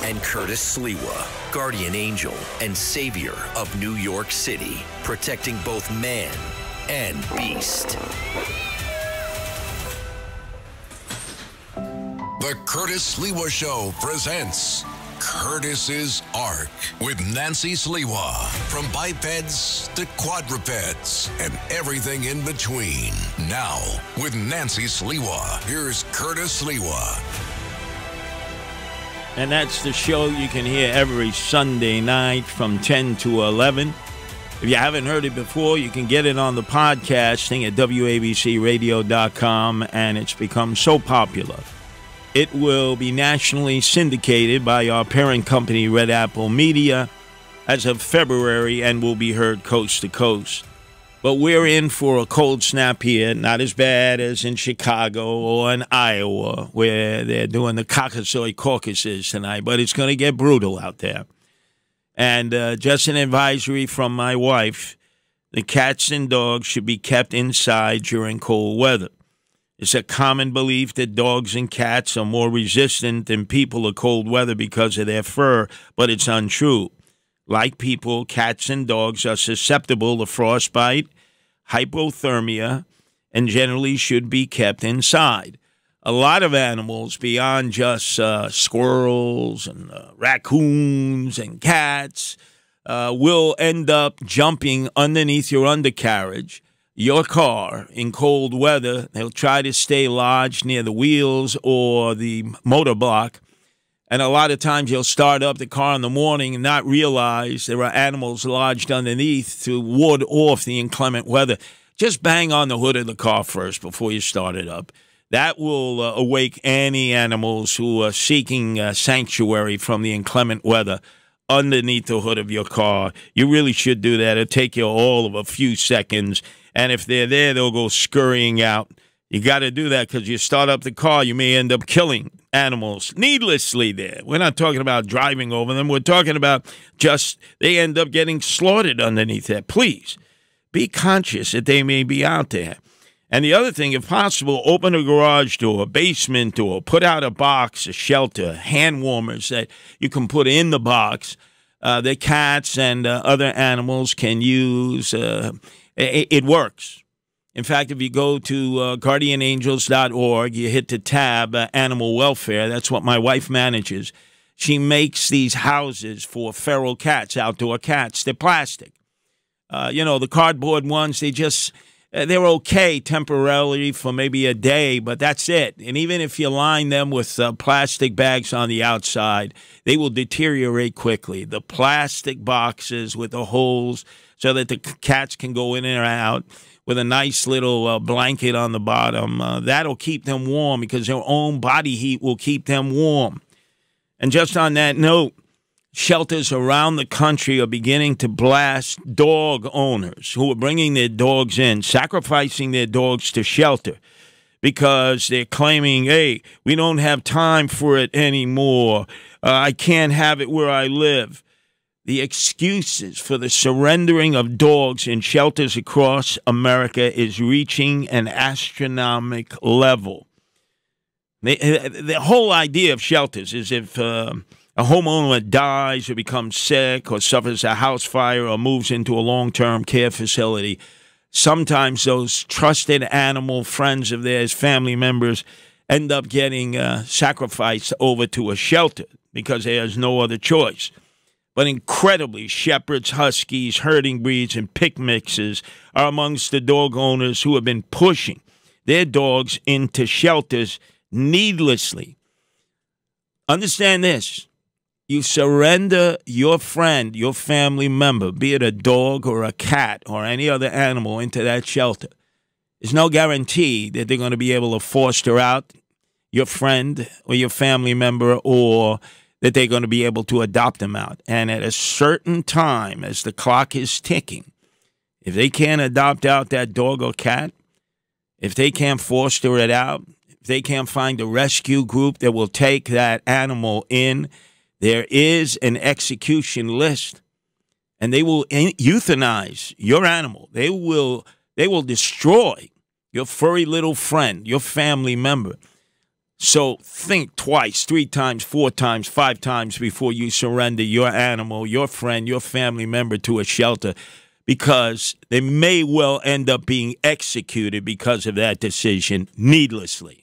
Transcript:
and Curtis Sliwa, guardian angel and savior of New York City, protecting both man and beast. The Curtis Sliwa Show presents Curtis's Ark with Nancy Sliwa. From bipeds to quadrupeds and everything in between. Now, with Nancy Sliwa, here's Curtis Sliwa. And that's the show you can hear every Sunday night from 10 to 11. If you haven't heard it before, you can get it on the podcasting at wabcradio.com, and it's become so popular. It will be nationally syndicated by our parent company, Red Apple Media, as of February, and will be heard coast to coast. But we're in for a cold snap here, not as bad as in Chicago or in Iowa, where they're doing the Caucasoid caucuses tonight, but it's going to get brutal out there. And just an advisory from my wife, the cats and dogs should be kept inside during cold weather. It's a common belief that dogs and cats are more resistant than people to cold weather because of their fur, but it's untrue. Like people, cats and dogs are susceptible to frostbite, hypothermia, and generally should be kept inside. A lot of animals, beyond just squirrels and raccoons and cats, will end up jumping underneath your undercarriage, your car, in cold weather. They'll try to stay lodged near the wheels or the motor block. And a lot of times you'll start up the car in the morning and not realize there are animals lodged underneath to ward off the inclement weather. Just bang on the hood of the car first before you start it up. That will awake any animals who are seeking sanctuary from the inclement weather underneath the hood of your car. You really should do that. It'll take you all of a few seconds. And if they're there, they'll go scurrying out. You got to do that because you start up the car, you may end up killing animals needlessly there. We're not talking about driving over them. We're talking about just they end up getting slaughtered underneath there. Please be conscious that they may be out there. And the other thing, if possible, open a garage door, basement door, put out a box, a shelter, hand warmers that you can put in the box that cats and other animals can use. It works. In fact, if you go to guardianangels.org, you hit the tab Animal Welfare. That's what my wife manages. She makes these houses for feral cats, outdoor cats. They're plastic. The cardboard ones, they're okay temporarily for maybe a day, but that's it. And even if you line them with plastic bags on the outside, they will deteriorate quickly. The plastic boxes with the holes so that the cats can go in and out with a nice little blanket on the bottom. That'll keep them warm because their own body heat will keep them warm. And just on that note, shelters around the country are beginning to blast dog owners who are bringing their dogs in, sacrificing their dogs to shelter because they're claiming, hey, we don't have time for it anymore. I can't have it where I live. The excuses for the surrendering of dogs in shelters across America is reaching an astronomical level. The whole idea of shelters is if a homeowner dies or becomes sick or suffers a house fire or moves into a long-term care facility, sometimes those trusted animal friends of theirs, family members, end up getting sacrificed over to a shelter because there's no other choice. But incredibly, shepherds, huskies, herding breeds, and pick mixes are amongst the dog owners who have been pushing their dogs into shelters needlessly. Understand this. You surrender your friend, your family member, be it a dog or a cat or any other animal, into that shelter. There's no guarantee that they're going to be able to foster out your friend or your family member, or that they're going to be able to adopt them out. And at a certain time, as the clock is ticking, if they can't adopt out that dog or cat, if they can't foster it out, if they can't find a rescue group that will take that animal in, there is an execution list, and they will euthanize your animal. They will destroy your furry little friend, your family member. So think twice, 3 times, 4 times, 5 times before you surrender your animal, your friend, your family member to a shelter, because they may well end up being executed because of that decision needlessly.